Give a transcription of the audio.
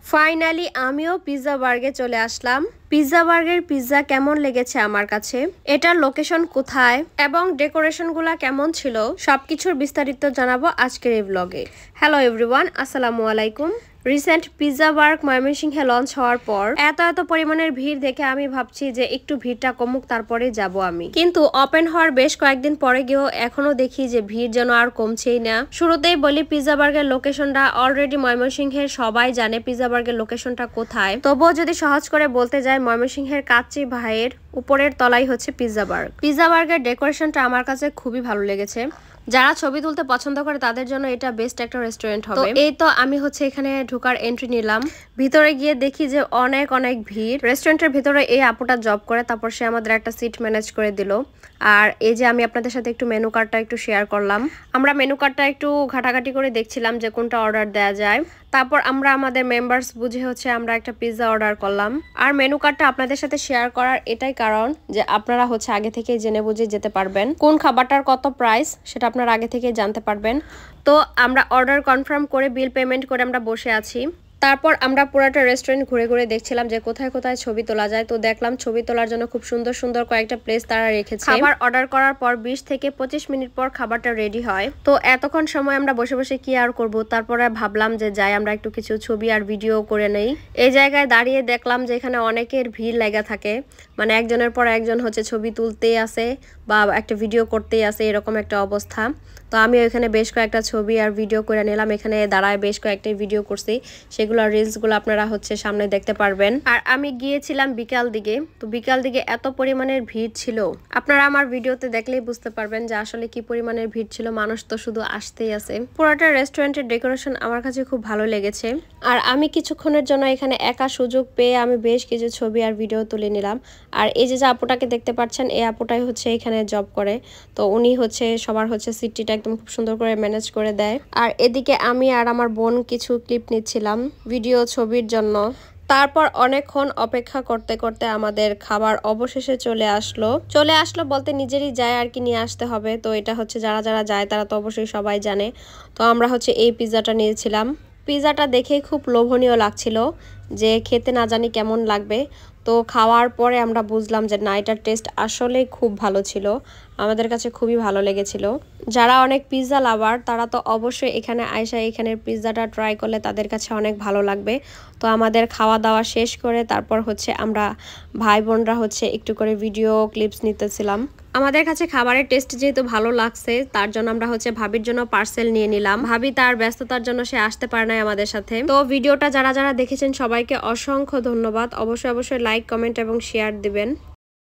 Finally আমিও pizza বার্গে চলে আসলাম। Pizza বার্গের pizza কেমন লেগেছে আমার কাছে, এটার লোকেশন কোথায় এবং ডেকোরেশনগুলো কেমন ছিল সবকিছুর বিস্তারিত জানাবো আজকের এই ব্লগে। হ্যালো এভরিওয়ান, আসসালামু আলাইকুম। রিসেন্ট পিৎজা বার্গ ময়মনসিংহে লঞ্চ হওয়ার পর এত পরিমাণের ভিড় দেখে আমি ভাবছি যে একটু ভিড়টা কমুক তারপরে যাব আমি, কিন্তু ওপেন হওয়ার বেশ কয়েকদিন পরে গিয়েও এখনো দেখি যে ভিড় যেন আর কমছেই না। শুরুতেই বলি পিৎজা বার্গের লোকেশনটা অলরেডি ময়মনসিংহের সবাই জানে পিৎজা বার্গের লোকেশনটা কোথায়। তবুও যদি সহজ করে বলতে যাই, ময়মনসিংহের কাচ্চি ভাইয়ের উপরের তলাই হচ্ছে পিৎজা বার্গ। পিৎজা বার্গের ডেকোরেশনটা আমার কাছে খুবই ভালো লেগেছে। যারা ছবি তুলতে পছন্দ করে তাদের জন্য এটা বেস্ট একটা রেস্টুরেন্ট হবে। এই তো আমি হচ্ছে এখানে ঢোকার এন্ট্রি নিলাম। ভিতরে গিয়ে দেখি যে অনেক ভিড়। রেস্টুরেন্টের ভিতরে এই আপুটা জব করে, তারপর সে আমাদের একটা সিট ম্যানেজ করে দিল। আর এই যে আমি আপনাদের সাথে একটু মেনু কার্ডটা একটু শেয়ার করলাম। আমরা মেনু কার্ডটা একটু ঘাটাঘাটি করে দেখছিলাম যে কোনটা অর্ডার দেওয়া যায়। তারপর আমরা আমাদের মেম্বার্স বুঝে হচ্ছে আমরা একটা পিৎজা অর্ডার করলাম। আর মেনু কার্ডটা আপনাদের সাথে শেয়ার করার এটাই কারণ যে আপনারা হচ্ছে আগে থেকেই জেনে বুঝে যেতে পারবেন কোন খাবারটার কত প্রাইস, সেটা আপনারা আগে থেকেই জানতে পারবেন। তো আমরা অর্ডার কনফার্ম করে বিল পেমেন্ট করে আমরা বসে আছি। তারপর আমরা পুরাটা রেস্টুরেন্ট ঘুরে দেখছিলাম যে কোথায় কোথায় ছবি তোলা যায়। তো দেখলাম ছবি তোলার জন্য খুব সুন্দর কয়েকটা প্লেস তারা রেখেছে। খাবার অর্ডার করার পর 20 থেকে 25 মিনিট পর খাবারটা রেডি হয়। তো এতক্ষণ সময় আমরা বসে কি আর করব, তারপরে ভাবলাম যে যাই আমরা একটু কিছু ছবি আর ভিডিও করে নেই। এই জায়গায় দাঁড়িয়ে দেখলাম যে এখানে অনেকের ভিড় লেগে থাকে, মানে একজনের পর একজন হচ্ছে ছবি তুলতেই আসে বা একটা ভিডিও করতেই আসে, এরকম একটা অবস্থা। তো আমি ওইখানে বেশ কয়েকটা ছবি আর ভিডিও করে নিলাম। এখানে দাঁড়ায় বেশ কয়েকটা ভিডিও করছি, সেগুলো রিলসগুলো আপনারা হচ্ছে সামনে দেখতে পারবেন। আর আমি গিয়েছিলাম বিকাল দিকে। তো বিকাল দিকে এত পরিমাণের ভিড় ছিল, আপনারা আমার ভিডিওতে দেখলেই বুঝতে পারবেন যে আসলে কি পরিমাণের ভিড় ছিল। মানুষ তো শুধু আসতেই আছে। পুরোটা রেস্টুরেন্টের ডেকোরেশন আমার কাছে খুব ভালো লেগেছে। আর আমি কিছুক্ষণের জন্য এখানে একা সুযোগ পেয়ে আমি বেশ কিছু ছবি আর ভিডিও তুলে নিলাম। আর এই যে আপুটাকে দেখতে পাচ্ছেন, এই আপুটাই হচ্ছে এখানে জব করে। তো উনি হচ্ছে সবার হচ্ছে সিটটা একদম খুব সুন্দর করে ম্যানেজ করে দেয়। আর এদিকে আমি আর আমার বোন কিছু ক্লিপ নিচ্ছিলাম ভিডিও ছবির জন্য। তারপর অনেকক্ষণ অপেক্ষা করতে আমাদের খাবার অবশেষে চলে আসলো বলতে নিজেরই যায় আর কি, নিয়ে আসতে হবে। তো এটা হচ্ছে যারা যায় তারা তো অবশ্যই সবাই জানে। তো আমরা হচ্ছে এই পিৎজাটা নিয়েছিলাম। পিৎজাটা দেখেই খুব লোভনীয় লাগছিল, যে খেতে না জানি কেমন লাগবে। তো খাওয়ার পরে আমরা বুঝলাম যে না, এটার টেস্ট আসলেই খুব ভালো ছিল, আমাদের কাছে খুবই ভালো লেগেছিল। যারা অনেক পিৎজা লাভার তারা তো অবশ্যই এখানে আয়সা এখানের পিৎজাটা ট্রাই করলে তাদের কাছে অনেক ভালো লাগবে। তো আমাদের খাওয়া দাওয়া শেষ করে তারপর হচ্ছে আমরা ভাই বোনরা হচ্ছে একটু করে ভিডিও ক্লিপস নিতেছিলাম। আমাদের কাছে খাবারের টেস্ট যেহেতু ভালো লাগছে, তার জন্য আমরা হচ্ছে ভাবির জন্য পার্সেল নিয়ে নিলাম। ভাবি তার ব্যস্ততার জন্য সে আসতে পারে নাই আমাদের সাথে। তো ভিডিওটা যারা দেখেছেন সবাইকে অসংখ্য ধন্যবাদ। অবশ্যই লাইক, কমেন্ট এবং শেয়ার দিবেন।